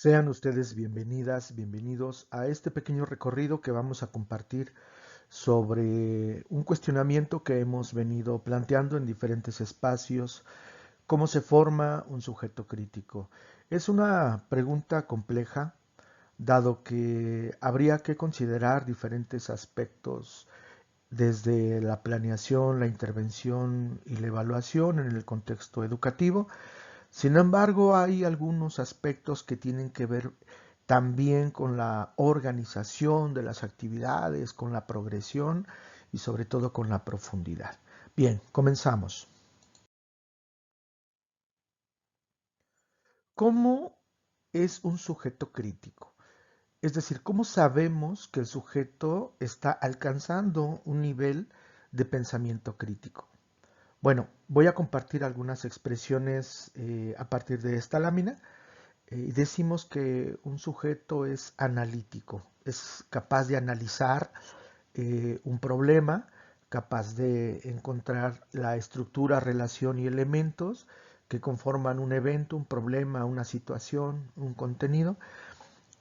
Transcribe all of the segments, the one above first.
Sean ustedes bienvenidas, bienvenidos a este pequeño recorrido que vamos a compartir sobre un cuestionamiento que hemos venido planteando en diferentes espacios: ¿cómo se forma un sujeto crítico? Es una pregunta compleja, dado que habría que considerar diferentes aspectos desde la planeación, la intervención y la evaluación en el contexto educativo. Sin embargo, hay algunos aspectos que tienen que ver también con la organización de las actividades, con la progresión y sobre todo con la profundidad. Bien, comenzamos. ¿Cómo es un sujeto crítico? Es decir, ¿cómo sabemos que el sujeto está alcanzando un nivel de pensamiento crítico? Bueno, voy a compartir algunas expresiones a partir de esta lámina. Decimos que un sujeto es analítico, es capaz de analizar un problema, capaz de encontrar la estructura, relación y elementos que conforman un evento, un problema, una situación, un contenido.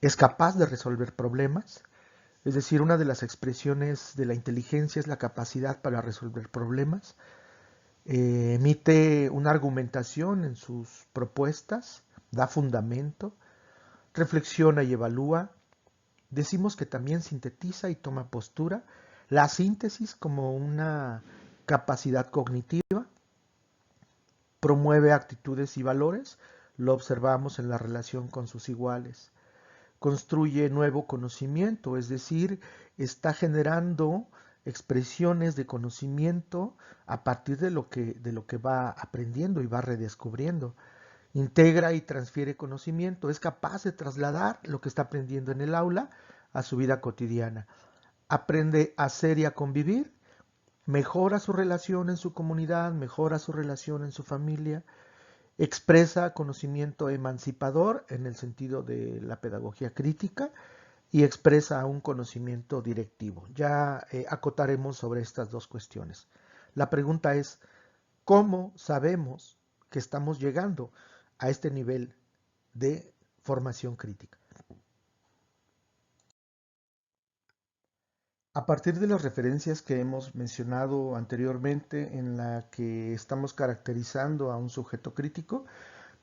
Es capaz de resolver problemas, es decir, una de las expresiones de la inteligencia es la capacidad para resolver problemas. Emite una argumentación en sus propuestas, da fundamento, reflexiona y evalúa. Decimos que también sintetiza y toma postura. La síntesis como una capacidad cognitiva, promueve actitudes y valores, lo observamos en la relación con sus iguales. Construye nuevo conocimiento, es decir, está generando expresiones de conocimiento a partir de lo que va aprendiendo y va redescubriendo. Integra y transfiere conocimiento, es capaz de trasladar lo que está aprendiendo en el aula a su vida cotidiana. Aprende a ser y a convivir, mejora su relación en su comunidad, mejora su relación en su familia, expresa conocimiento emancipador en el sentido de la pedagogía crítica y expresa un conocimiento directivo. Ya acotaremos sobre estas dos cuestiones. La pregunta es, ¿cómo sabemos que estamos llegando a este nivel de formación crítica? A partir de las referencias que hemos mencionado anteriormente en la que estamos caracterizando a un sujeto crítico,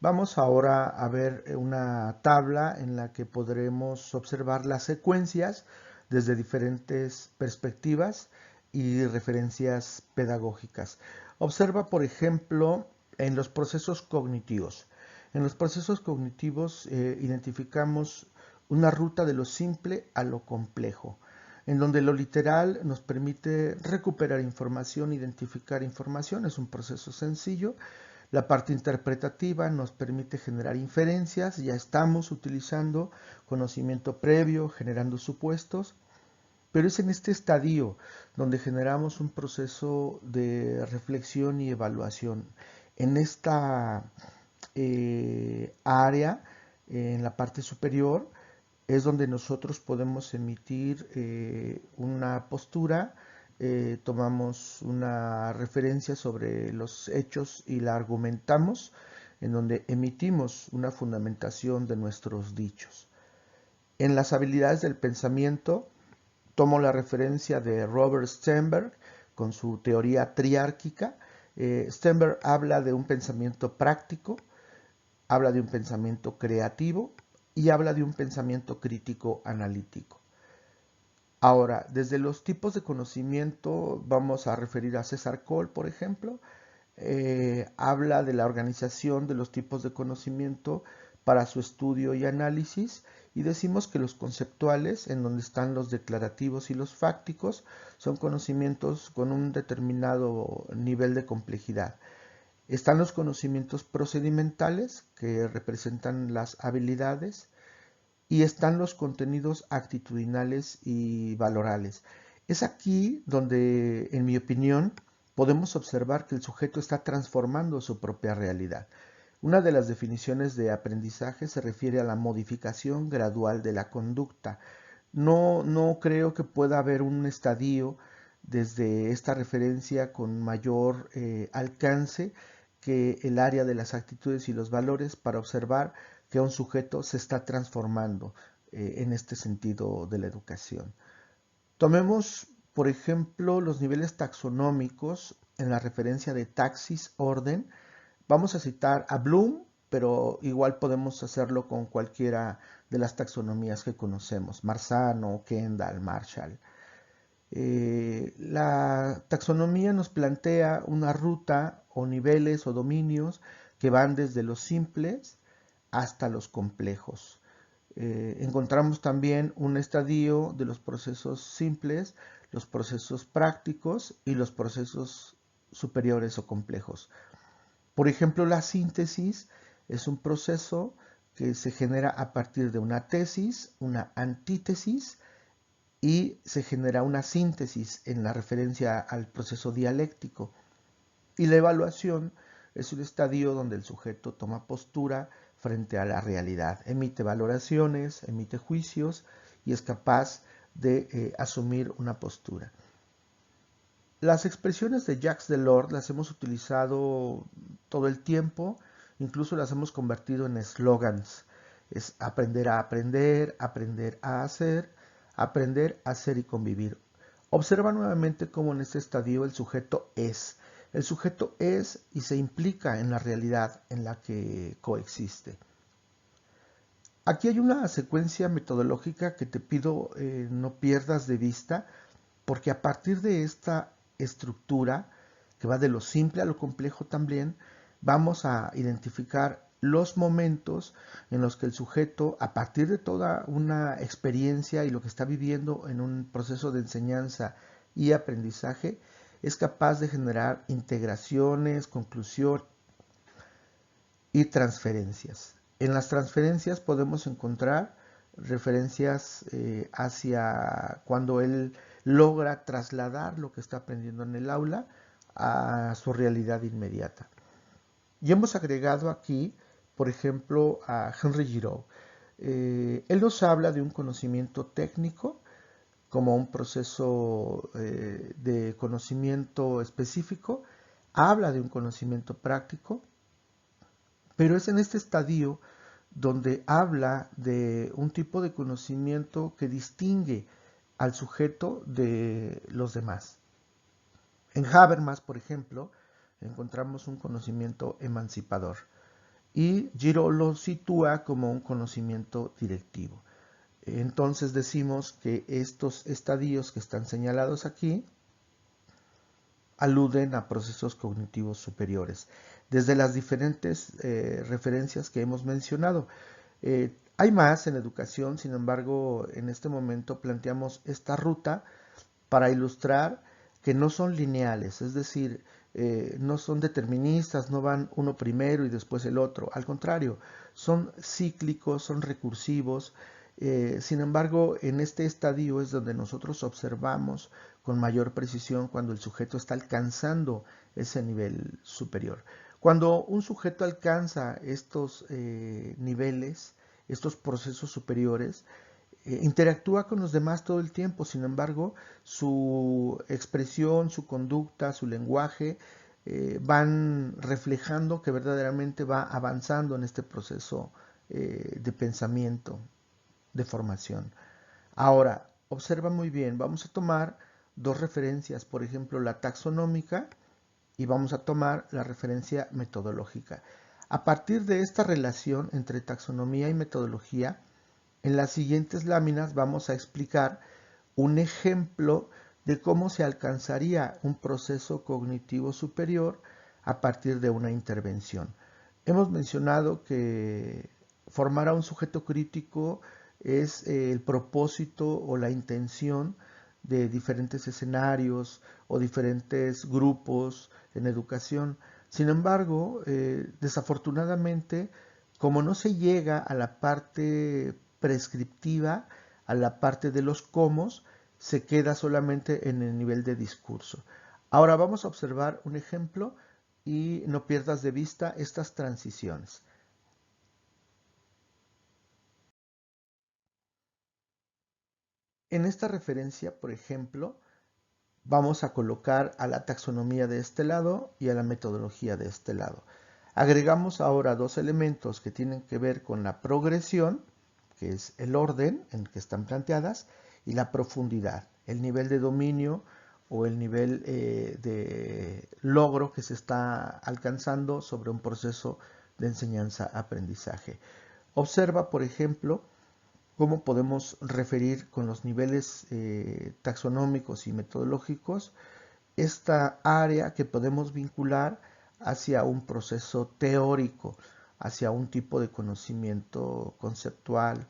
vamos ahora a ver una tabla en la que podremos observar las secuencias desde diferentes perspectivas y referencias pedagógicas. Observa, por ejemplo, en los procesos cognitivos. En los procesos cognitivos identificamos una ruta de lo simple a lo complejo, en donde lo literal nos permite recuperar información, identificar información, es un proceso sencillo. La parte interpretativa nos permite generar inferencias, ya estamos utilizando conocimiento previo, generando supuestos, pero es en este estadio donde generamos un proceso de reflexión y evaluación. En esta área, en la parte superior, es donde nosotros podemos emitir una postura, tomamos una referencia sobre los hechos y la argumentamos, en donde emitimos una fundamentación de nuestros dichos. En las habilidades del pensamiento, tomo la referencia de Robert Sternberg con su teoría triárquica. Sternberg habla de un pensamiento práctico, habla de un pensamiento creativo y habla de un pensamiento crítico analítico. Ahora, desde los tipos de conocimiento vamos a referir a César Cole, por ejemplo. Habla de la organización de los tipos de conocimiento para su estudio y análisis, y decimos que los conceptuales, en donde están los declarativos y los fácticos, son conocimientos con un determinado nivel de complejidad. Están los conocimientos procedimentales, que representan las habilidades, y están los contenidos actitudinales y valorales. Es aquí donde, en mi opinión, podemos observar que el sujeto está transformando su propia realidad. Una de las definiciones de aprendizaje se refiere a la modificación gradual de la conducta. No creo que pueda haber un estadio desde esta referencia con mayor alcance que el área de las actitudes y los valores para observar que un sujeto se está transformando en este sentido de la educación. Tomemos, por ejemplo, los niveles taxonómicos en la referencia de taxis, orden. Vamos a citar a Bloom, pero igual podemos hacerlo con cualquiera de las taxonomías que conocemos, Marzano, Kendall, Marshall. La taxonomía nos plantea una ruta o niveles o dominios que van desde los simples hasta los complejos. Encontramos también un estadio de los procesos simples, los procesos prácticos y los procesos superiores o complejos. Por ejemplo, la síntesis es un proceso que se genera a partir de una tesis, una antítesis y se genera una síntesis en la referencia al proceso dialéctico. Y la evaluación es un estadio donde el sujeto toma postura frente a la realidad, emite valoraciones, emite juicios y es capaz de asumir una postura. Las expresiones de Jacques Delors las hemos utilizado todo el tiempo, incluso las hemos convertido en eslogans. Es aprender a aprender, aprender a hacer y convivir. Observa nuevamente cómo en este estadio el sujeto es. El sujeto es y se implica en la realidad en la que coexiste. Aquí hay una secuencia metodológica que te pido no pierdas de vista, porque a partir de esta estructura, que va de lo simple a lo complejo también, vamos a identificar los momentos en los que el sujeto, a partir de toda una experiencia y lo que está viviendo en un proceso de enseñanza y aprendizaje, es capaz de generar integraciones, conclusión y transferencias. En las transferencias podemos encontrar referencias hacia cuando él logra trasladar lo que está aprendiendo en el aula a su realidad inmediata. Y hemos agregado aquí, por ejemplo, a Henry Giraud. Él nos habla de un conocimiento técnico como un proceso de conocimiento específico, habla de un conocimiento práctico, pero es en este estadio donde habla de un tipo de conocimiento que distingue al sujeto de los demás. En Habermas, por ejemplo, encontramos un conocimiento emancipador y Giraud lo sitúa como un conocimiento directivo. Entonces decimos que estos estadios que están señalados aquí aluden a procesos cognitivos superiores, desde las diferentes referencias que hemos mencionado. Hay más en educación, sin embargo, en este momento planteamos esta ruta para ilustrar que no son lineales, es decir, no son deterministas, no van uno primero y después el otro, al contrario, son cíclicos, son recursivos. Sin embargo, en este estadio es donde nosotros observamos con mayor precisión cuando el sujeto está alcanzando ese nivel superior. Cuando un sujeto alcanza estos niveles, estos procesos superiores, interactúa con los demás todo el tiempo, sin embargo, su expresión, su conducta, su lenguaje van reflejando que verdaderamente va avanzando en este proceso de pensamiento, de formación. Ahora, observa muy bien, vamos a tomar dos referencias, por ejemplo, la taxonómica y vamos a tomar la referencia metodológica. A partir de esta relación entre taxonomía y metodología, en las siguientes láminas vamos a explicar un ejemplo de cómo se alcanzaría un proceso cognitivo superior a partir de una intervención. Hemos mencionado que formar a un sujeto crítico es el propósito o la intención de diferentes escenarios o diferentes grupos en educación. Sin embargo, desafortunadamente, como no se llega a la parte prescriptiva, a la parte de los cómo, se queda solamente en el nivel de discurso. Ahora vamos a observar un ejemplo y no pierdas de vista estas transiciones. En esta referencia, por ejemplo, vamos a colocar a la taxonomía de este lado y a la metodología de este lado. Agregamos ahora dos elementos que tienen que ver con la progresión, que es el orden en que están planteadas, y la profundidad, el nivel de dominio o el nivel de logro que se está alcanzando sobre un proceso de enseñanza-aprendizaje. Observa, por ejemplo, cómo podemos referir con los niveles taxonómicos y metodológicos esta área que podemos vincular hacia un proceso teórico, hacia un tipo de conocimiento conceptual,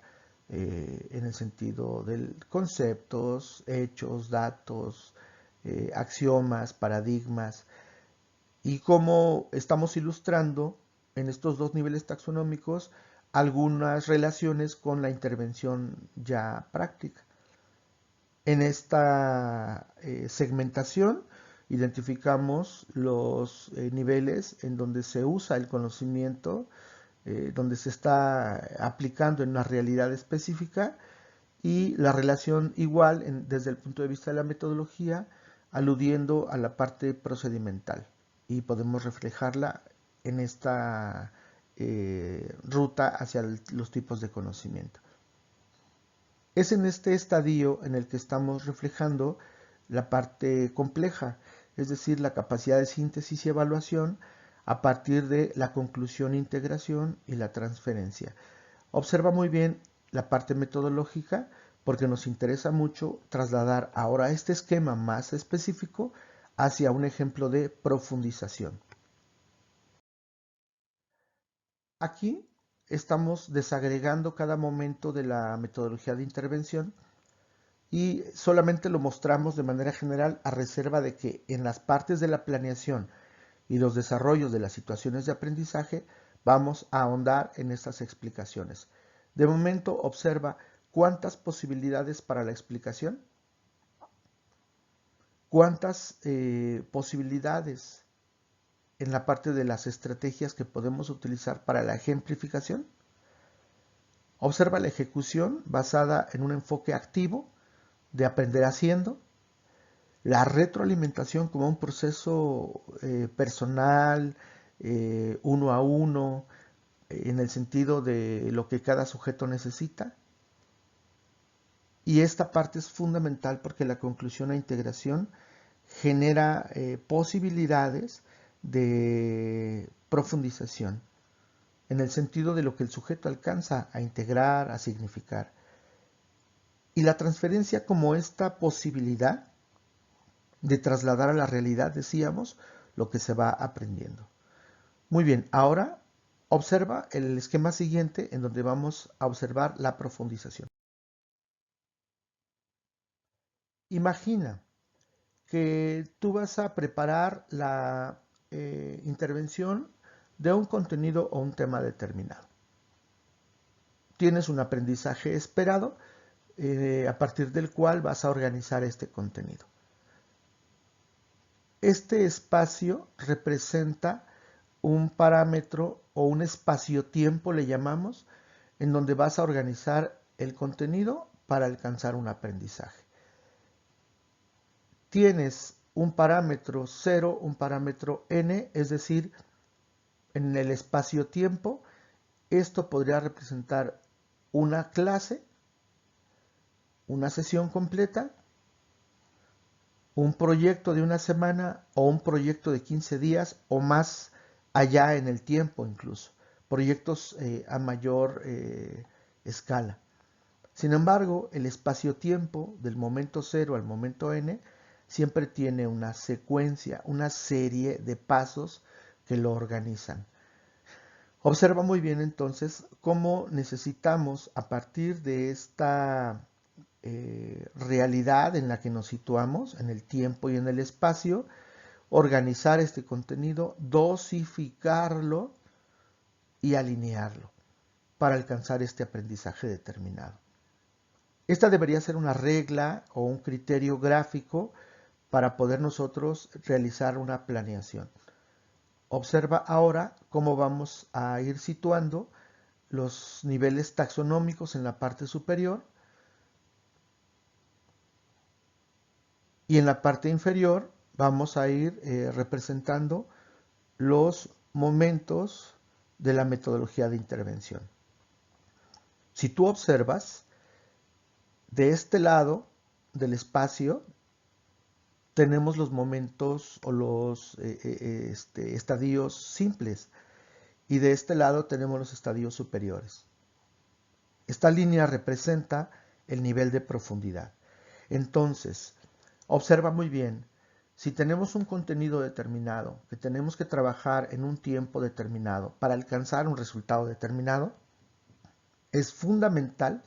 en el sentido de conceptos, hechos, datos, axiomas, paradigmas, y cómo estamos ilustrando en estos dos niveles taxonómicos algunas relaciones con la intervención ya práctica. En esta segmentación identificamos los niveles en donde se usa el conocimiento, donde se está aplicando en una realidad específica, y la relación igual desde el punto de vista de la metodología, aludiendo a la parte procedimental, y podemos reflejarla en esta ruta hacia los tipos de conocimiento. Es en este estadio en el que estamos reflejando la parte compleja, es decir, la capacidad de síntesis y evaluación a partir de la conclusión, integración y la transferencia. Observa muy bien la parte metodológica porque nos interesa mucho trasladar ahora este esquema más específico hacia un ejemplo de profundización. Aquí estamos desagregando cada momento de la metodología de intervención y solamente lo mostramos de manera general a reserva de que en las partes de la planeación y los desarrollos de las situaciones de aprendizaje vamos a ahondar en estas explicaciones. De momento observa cuántas posibilidades para la explicación, cuántas posibilidades en la parte de las estrategias que podemos utilizar para la ejemplificación. Observa la ejecución basada en un enfoque activo de aprender haciendo, la retroalimentación como un proceso personal, uno a uno, en el sentido de lo que cada sujeto necesita. Y esta parte es fundamental porque la conclusión e integración genera posibilidades de profundización, en el sentido de lo que el sujeto alcanza a integrar, a significar. Y la transferencia como esta posibilidad de trasladar a la realidad, decíamos, lo que se va aprendiendo. Muy bien, ahora observa el esquema siguiente en donde vamos a observar la profundización. Imagina que tú vas a preparar la intervención de un contenido o un tema determinado. Tienes un aprendizaje esperado a partir del cual vas a organizar este contenido. Este espacio representa un parámetro o un espacio-tiempo, le llamamos, en donde vas a organizar el contenido para alcanzar un aprendizaje. Tienes un parámetro 0, un parámetro n, es decir, en el espacio-tiempo, esto podría representar una clase, una sesión completa, un proyecto de una semana o un proyecto de 15 días o más allá en el tiempo incluso, proyectos a mayor escala. Sin embargo, el espacio-tiempo del momento 0 al momento n siempre tiene una secuencia, una serie de pasos que lo organizan. Observa muy bien entonces cómo necesitamos a partir de esta realidad en la que nos situamos, en el tiempo y en el espacio, organizar este contenido, dosificarlo y alinearlo para alcanzar este aprendizaje determinado. Esta debería ser una regla o un criterio gráfico para poder nosotros realizar una planeación. Observa ahora cómo vamos a ir situando los niveles taxonómicos en la parte superior Y en la parte inferior vamos a ir representando los momentos de la metodología de intervención. Si tú observas, de este lado del espacio tenemos los momentos o los estadios simples y de este lado tenemos los estadios superiores. Esta línea representa el nivel de profundidad. Entonces, observa muy bien, si tenemos un contenido determinado, que tenemos que trabajar en un tiempo determinado para alcanzar un resultado determinado, es fundamental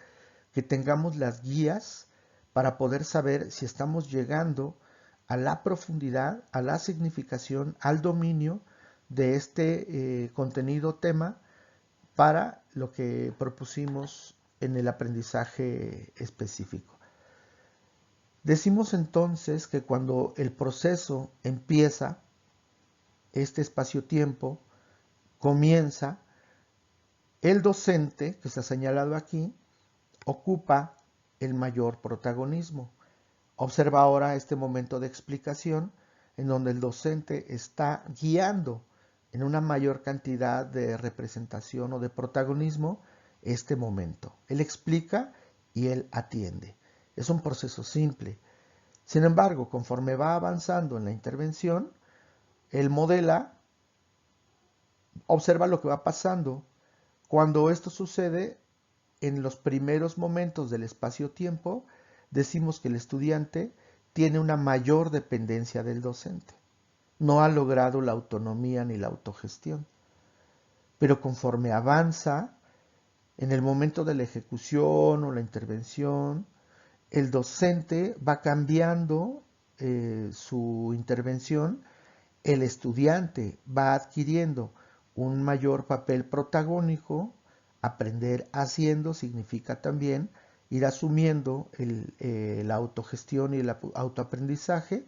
que tengamos las guías para poder saber si estamos llegando a la profundidad, a la significación, al dominio de este contenido tema para lo que propusimos en el aprendizaje específico. Decimos entonces que cuando el proceso empieza, este espacio-tiempo comienza, el docente, que está señalado aquí, ocupa el mayor protagonismo. Observa ahora este momento de explicación en donde el docente está guiando en una mayor cantidad de representación o de protagonismo este momento. Él explica y él atiende. Es un proceso simple. Sin embargo, conforme va avanzando en la intervención, él modela, observa lo que va pasando. Cuando esto sucede, en los primeros momentos del espacio-tiempo, decimos que el estudiante tiene una mayor dependencia del docente. No ha logrado la autonomía ni la autogestión. Pero conforme avanza, en el momento de la ejecución o la intervención, el docente va cambiando su intervención, el estudiante va adquiriendo un mayor papel protagónico. Aprender haciendo significa también ir asumiendo la autogestión y el autoaprendizaje,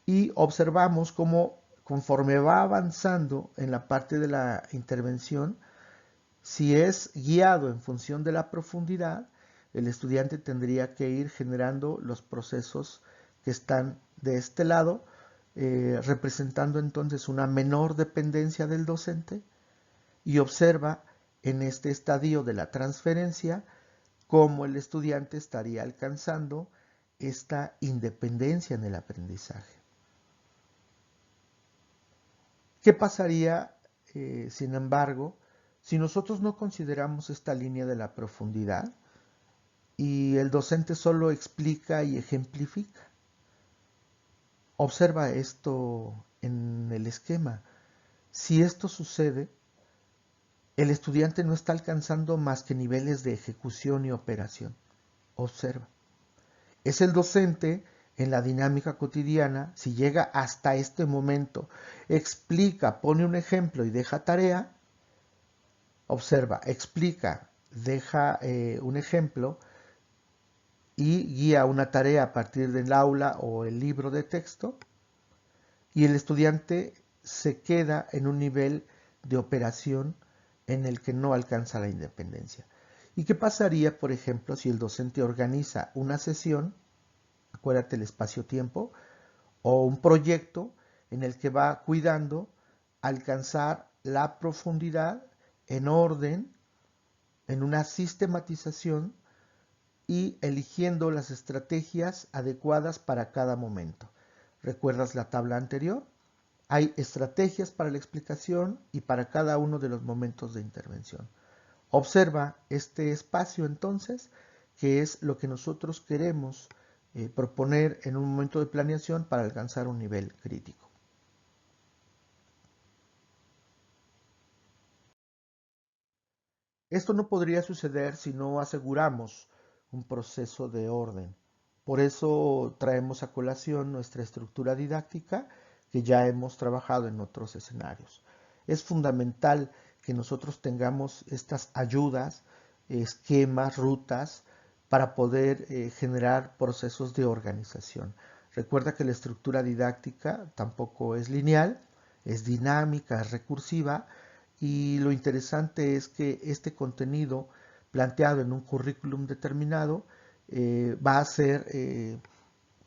y observamos cómo conforme va avanzando en la parte de la intervención, si es guiado en función de la profundidad, el estudiante tendría que ir generando los procesos que están de este lado, representando entonces una menor dependencia del docente, y observa en este estadio de la transferencia cómo el estudiante estaría alcanzando esta independencia en el aprendizaje. ¿Qué pasaría, sin embargo, si nosotros no consideramos esta línea de la profundidad y el docente solo explica y ejemplifica? Observa esto en el esquema. Si esto sucede, el estudiante no está alcanzando más que niveles de ejecución y operación. Observa. Es el docente en la dinámica cotidiana, si llega hasta este momento, explica, pone un ejemplo y deja tarea. Observa, explica, deja un ejemplo y guía una tarea a partir del aula o el libro de texto, y el estudiante se queda en un nivel de operación en el que no alcanza la independencia. ¿Y qué pasaría, por ejemplo, si el docente organiza una sesión, acuérdate el espacio-tiempo, o un proyecto en el que va cuidando alcanzar la profundidad en orden, en una sistematización y eligiendo las estrategias adecuadas para cada momento? ¿Recuerdas la tabla anterior? Hay estrategias para la explicación y para cada uno de los momentos de intervención. Observa este espacio entonces, que es lo que nosotros queremos proponer en un momento de planeación para alcanzar un nivel crítico. Esto no podría suceder si no aseguramos un proceso de orden. Por eso traemos a colación nuestra estructura didáctica que ya hemos trabajado en otros escenarios. Es fundamental que nosotros tengamos estas ayudas, esquemas, rutas, para poder generar procesos de organización. Recuerda que la estructura didáctica tampoco es lineal, es dinámica, es recursiva, y lo interesante es que este contenido planteado en un currículum determinado va a ser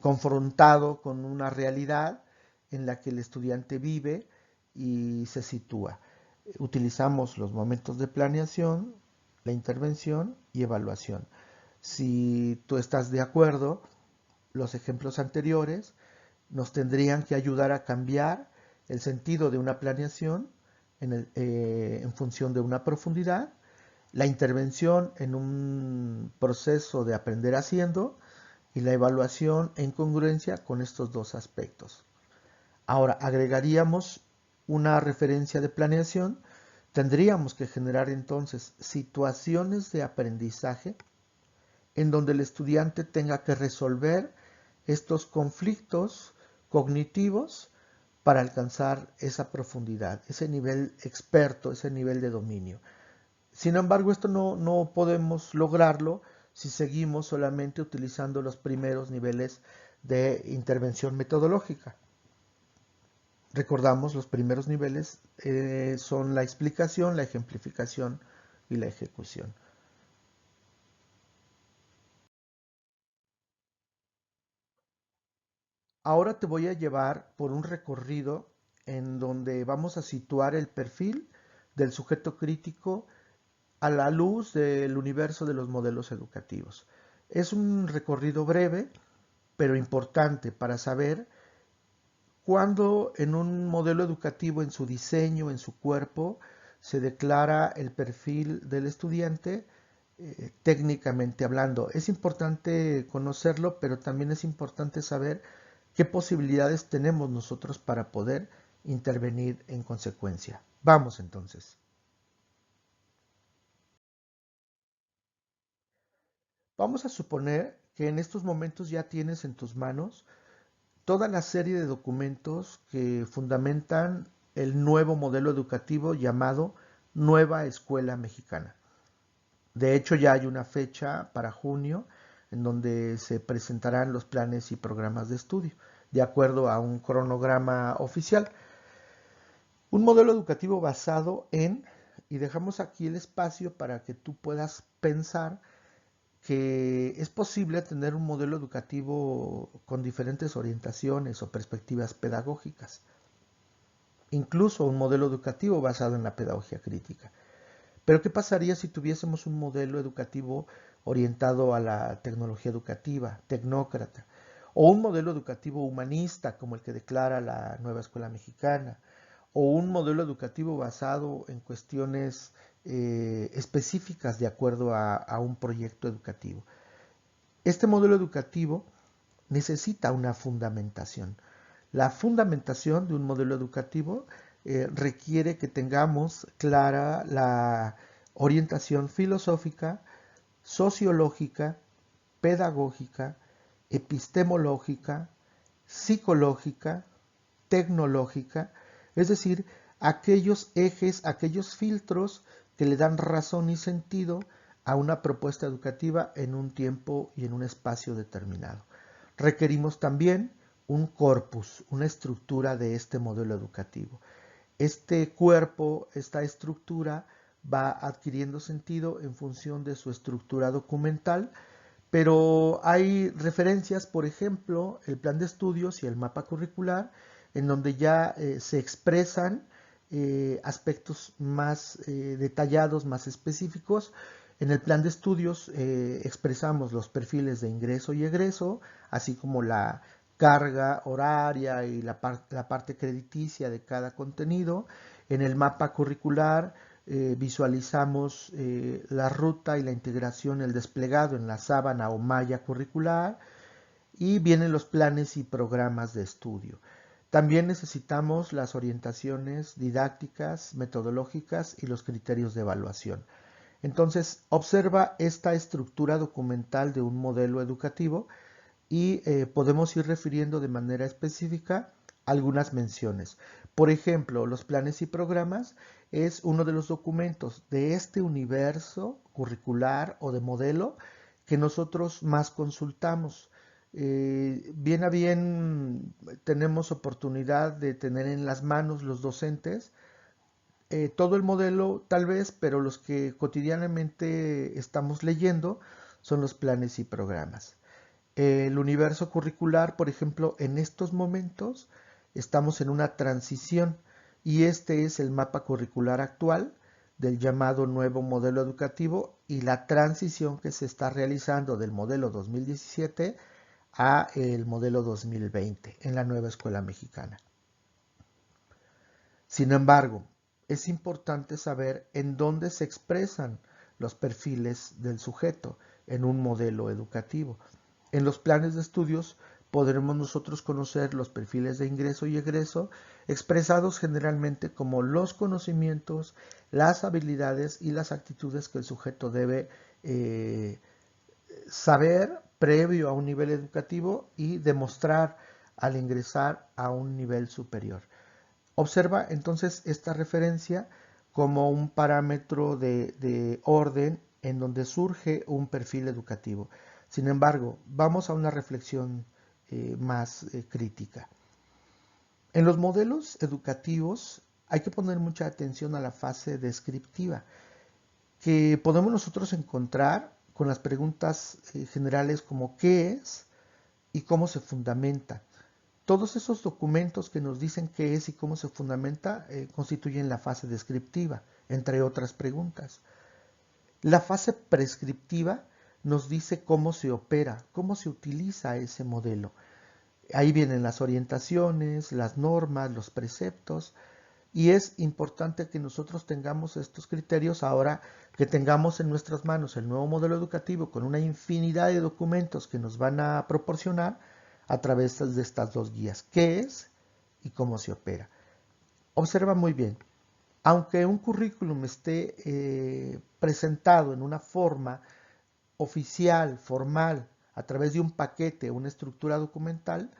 confrontado con una realidad en la que el estudiante vive y se sitúa. Utilizamos los momentos de planeación, la intervención y evaluación. Si tú estás de acuerdo, los ejemplos anteriores nos tendrían que ayudar a cambiar el sentido de una planeación en función de una profundidad, la intervención en un proceso de aprender haciendo y la evaluación en congruencia con estos dos aspectos. Ahora, agregaríamos una referencia de planeación. Tendríamos que generar entonces situaciones de aprendizaje en donde el estudiante tenga que resolver estos conflictos cognitivos para alcanzar esa profundidad, ese nivel experto, ese nivel de dominio. Sin embargo, esto no podemos lograrlo si seguimos solamente utilizando los primeros niveles de intervención metodológica. Recordamos, los primeros niveles son la explicación, la ejemplificación y la ejecución. Ahora te voy a llevar por un recorrido en donde vamos a situar el perfil del sujeto crítico a la luz del universo de los modelos educativos. Es un recorrido breve, pero importante para saber cuándo en un modelo educativo, en su diseño, en su cuerpo, se declara el perfil del estudiante técnicamente hablando. Es importante conocerlo, pero también es importante saber qué posibilidades tenemos nosotros para poder intervenir en consecuencia. Vamos entonces. Vamos a suponer que en estos momentos ya tienes en tus manos toda la serie de documentos que fundamentan el nuevo modelo educativo llamado Nueva Escuela Mexicana. De hecho, ya hay una fecha para junio en donde se presentarán los planes y programas de estudio, de acuerdo a un cronograma oficial. Un modelo educativo basado en, y dejamos aquí el espacio para que tú puedas pensar que es posible tener un modelo educativo con diferentes orientaciones o perspectivas pedagógicas, incluso un modelo educativo basado en la pedagogía crítica. Pero ¿qué pasaría si tuviésemos un modelo educativo orientado a la tecnología educativa, tecnócrata, o un modelo educativo humanista como el que declara la nueva escuela mexicana, o un modelo educativo basado en cuestiones específicas de acuerdo a un proyecto educativo? Este modelo educativo necesita una fundamentación. La fundamentación de un modelo educativo requiere que tengamos clara la orientación filosófica, sociológica, pedagógica, epistemológica, psicológica, tecnológica, es decir, aquellos ejes, aquellos filtros que le dan razón y sentido a una propuesta educativa en un tiempo y en un espacio determinado. Requerimos también un corpus, una estructura de este modelo educativo. Este cuerpo, esta estructura, va adquiriendo sentido en función de su estructura documental, pero hay referencias, por ejemplo, el plan de estudios y el mapa curricular, en donde ya se expresan aspectos más detallados, más específicos. En el plan de estudios expresamos los perfiles de ingreso y egreso, así como la carga horaria y la parte crediticia de cada contenido. En el mapa curricular visualizamos la ruta y la integración, el desplegado en la sábana o malla curricular, y vienen los planes y programas de estudio. También necesitamos las orientaciones didácticas, metodológicas y los criterios de evaluación. Entonces, observa esta estructura documental de un modelo educativo y podemos ir refiriendo de manera específica algunas menciones. Por ejemplo, los planes y programas es uno de los documentos de este universo curricular o de modelo que nosotros más consultamos. Bien a bien tenemos oportunidad de tener en las manos los docentes todo el modelo tal vez, pero los que cotidianamente estamos leyendo son los planes y programas. El universo curricular, por ejemplo, en estos momentos estamos en una transición y este es el mapa curricular actual del llamado nuevo modelo educativo y la transición que se está realizando del modelo 2017 a el modelo 2020 en la nueva escuela mexicana. Sin embargo, es importante saber en dónde se expresan los perfiles del sujeto en un modelo educativo. En los planes de estudios podremos nosotros conocer los perfiles de ingreso y egreso, expresados generalmente como los conocimientos, las habilidades y las actitudes que el sujeto debe saber previo a un nivel educativo y demostrar al ingresar a un nivel superior. Observa entonces esta referencia como un parámetro de orden en donde surge un perfil educativo. Sin embargo, vamos a una reflexión más crítica. En los modelos educativos hay que poner mucha atención a la fase descriptiva, que podemos nosotros encontrar con las preguntas generales como ¿qué es y cómo se fundamenta? Todos esos documentos que nos dicen qué es y cómo se fundamenta constituyen la fase descriptiva, entre otras preguntas. La fase prescriptiva nos dice cómo se opera, cómo se utiliza ese modelo. Ahí vienen las orientaciones, las normas, los preceptos, y es importante que nosotros tengamos estos criterios ahora que tengamos en nuestras manos el nuevo modelo educativo con una infinidad de documentos que nos van a proporcionar a través de estas dos guías, qué es y cómo se opera. Observa muy bien, aunque un currículum esté presentado en una forma oficial, formal, a través de un paquete, una estructura documental,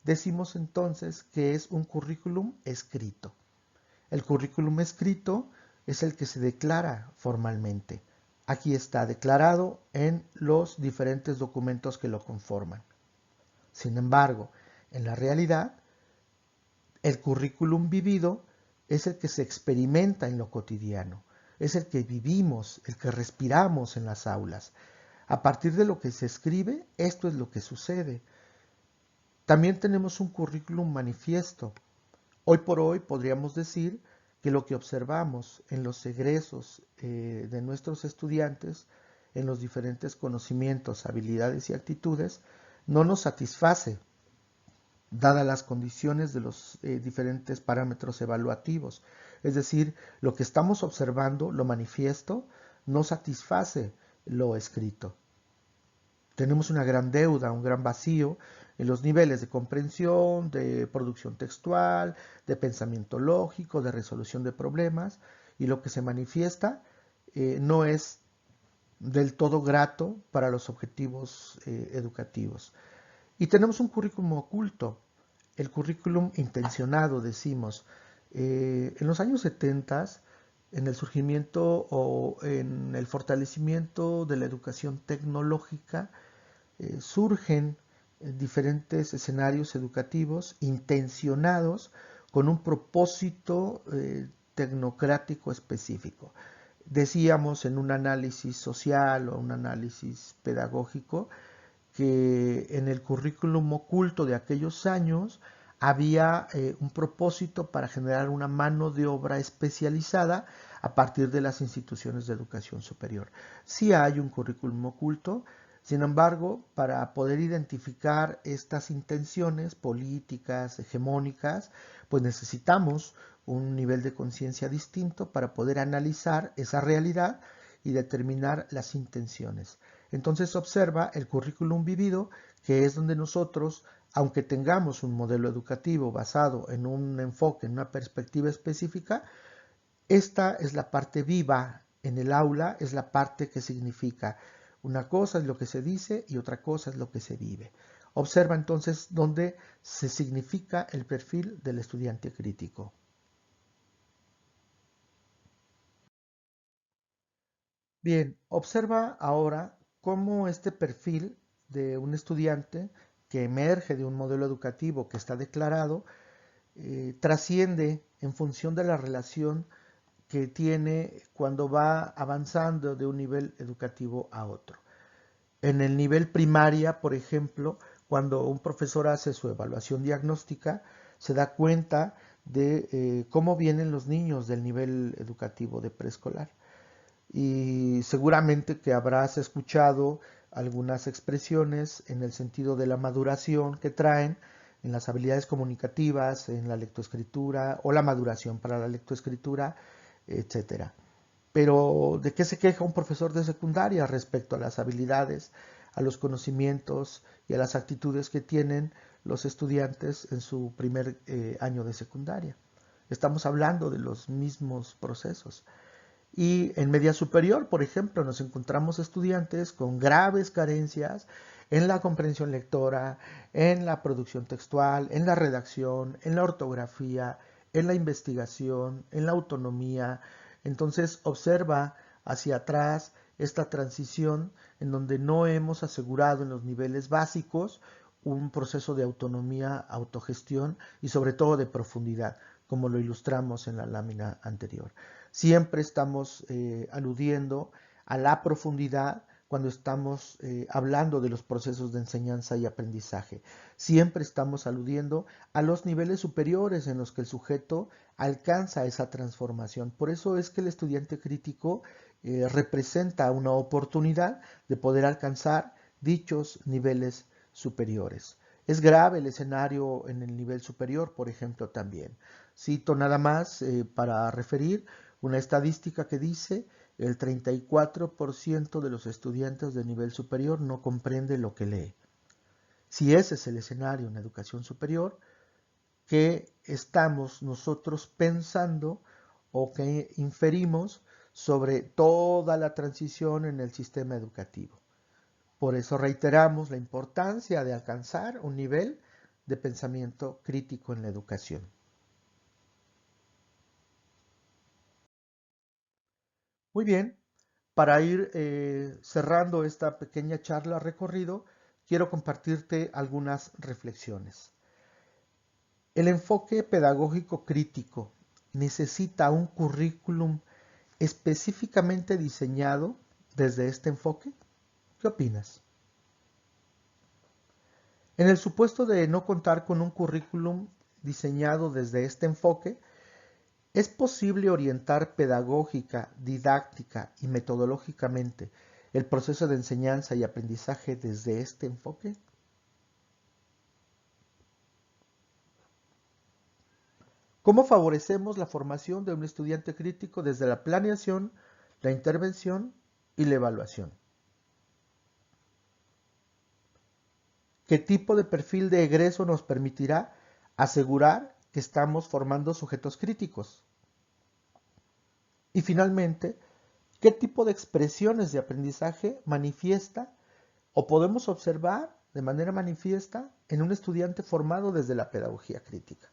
decimos entonces que es un currículum escrito. El currículum escrito es el que se declara formalmente. Aquí está declarado en los diferentes documentos que lo conforman. Sin embargo, en la realidad, el currículum vivido es el que se experimenta en lo cotidiano, es el que vivimos, el que respiramos en las aulas. A partir de lo que se escribe, esto es lo que sucede. También tenemos un currículum manifiesto. Hoy por hoy podríamos decir que lo que observamos en los egresos de nuestros estudiantes, en los diferentes conocimientos, habilidades y actitudes, no nos satisface, dadas las condiciones de los diferentes parámetros evaluativos. Es decir, lo que estamos observando, lo manifiesto, no satisface lo escrito. Tenemos una gran deuda, un gran vacío en los niveles de comprensión, de producción textual, de pensamiento lógico, de resolución de problemas, y lo que se manifiesta no es del todo grato para los objetivos educativos. Y tenemos un currículum oculto, el currículum intencionado, decimos. En los años 70, en el surgimiento o en el fortalecimiento de la educación tecnológica, surgen diferentes escenarios educativos intencionados con un propósito tecnocrático específico. Decíamos en un análisis social o un análisis pedagógico que en el currículum oculto de aquellos años había un propósito para generar una mano de obra especializada a partir de las instituciones de educación superior. Sí hay un currículum oculto, sin embargo, para poder identificar estas intenciones políticas, hegemónicas, pues necesitamos un nivel de conciencia distinto para poder analizar esa realidad y determinar las intenciones. Entonces observa el currículum vivido, que es donde nosotros, aunque tengamos un modelo educativo basado en un enfoque, en una perspectiva específica, esta es la parte viva en el aula, es la parte que significa. Una cosa es lo que se dice y otra cosa es lo que se vive. Observa entonces dónde se significa el perfil del estudiante crítico. Bien, observa ahora cómo este perfil de un estudiante que emerge de un modelo educativo que está declarado trasciende en función de la relación que tiene cuando va avanzando de un nivel educativo a otro. En el nivel primaria, por ejemplo, cuando un profesor hace su evaluación diagnóstica, se da cuenta de cómo vienen los niños del nivel educativo de preescolar. Y seguramente que habrás escuchado algunas expresiones en el sentido de la maduración que traen en las habilidades comunicativas, en la lectoescritura o la maduración para la lectoescritura, etcétera. Pero ¿de qué se queja un profesor de secundaria respecto a las habilidades, a los conocimientos y a las actitudes que tienen los estudiantes en su primer año de secundaria? Estamos hablando de los mismos procesos. Y en media superior, por ejemplo, nos encontramos estudiantes con graves carencias en la comprensión lectora, en la producción textual, en la redacción, en la ortografía, en la investigación, en la autonomía. Entonces observa hacia atrás esta transición en donde no hemos asegurado en los niveles básicos un proceso de autonomía, autogestión y sobre todo de profundidad, como lo ilustramos en la lámina anterior. Siempre estamos aludiendo a la profundidad cuando estamos hablando de los procesos de enseñanza y aprendizaje. Siempre estamos aludiendo a los niveles superiores en los que el sujeto alcanza esa transformación. Por eso es que el estudiante crítico representa una oportunidad de poder alcanzar dichos niveles superiores. Es grave el escenario en el nivel superior, por ejemplo, también. Cito nada más para referir una estadística que dice el 34% de los estudiantes de nivel superior no comprende lo que lee. Si ese es el escenario en educación superior, ¿qué estamos nosotros pensando o qué inferimos sobre toda la transición en el sistema educativo? Por eso reiteramos la importancia de alcanzar un nivel de pensamiento crítico en la educación. Muy bien, para ir cerrando esta pequeña charla recorrido, quiero compartirte algunas reflexiones. El enfoque pedagógico crítico necesita un currículum específicamente diseñado desde este enfoque. ¿Qué opinas? En el supuesto de no contar con un currículum diseñado desde este enfoque, ¿es posible orientar pedagógica, didáctica y metodológicamente el proceso de enseñanza y aprendizaje desde este enfoque? ¿Cómo favorecemos la formación de un estudiante crítico desde la planeación, la intervención y la evaluación? ¿Qué tipo de perfil de egreso nos permitirá asegurar que estamos formando sujetos críticos? Y finalmente, ¿qué tipo de expresiones de aprendizaje manifiesta o podemos observar de manera manifiesta en un estudiante formado desde la pedagogía crítica?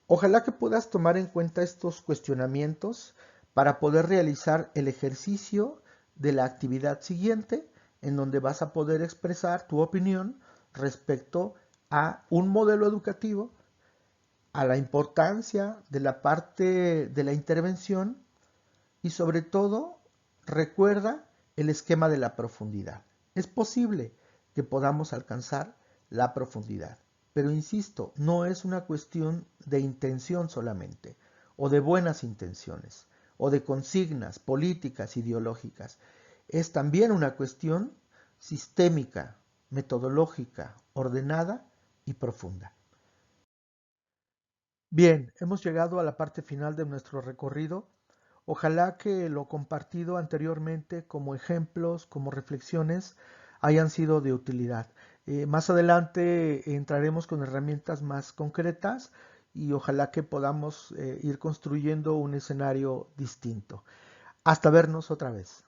Ojalá que puedas tomar en cuenta estos cuestionamientos para poder realizar el ejercicio de la actividad siguiente, en donde vas a poder expresar tu opinión respecto a un modelo educativo, a la importancia de la parte de la intervención y sobre todo recuerda el esquema de la profundidad. Es posible que podamos alcanzar la profundidad, pero insisto, no es una cuestión de intención solamente, o de buenas intenciones, o de consignas políticas, ideológicas. Es también una cuestión sistémica, metodológica, ordenada y profunda. Bien, hemos llegado a la parte final de nuestro recorrido. Ojalá que lo compartido anteriormente como ejemplos, como reflexiones, hayan sido de utilidad. Más adelante entraremos con herramientas más concretas y ojalá que podamos ir construyendo un escenario distinto. Hasta vernos otra vez.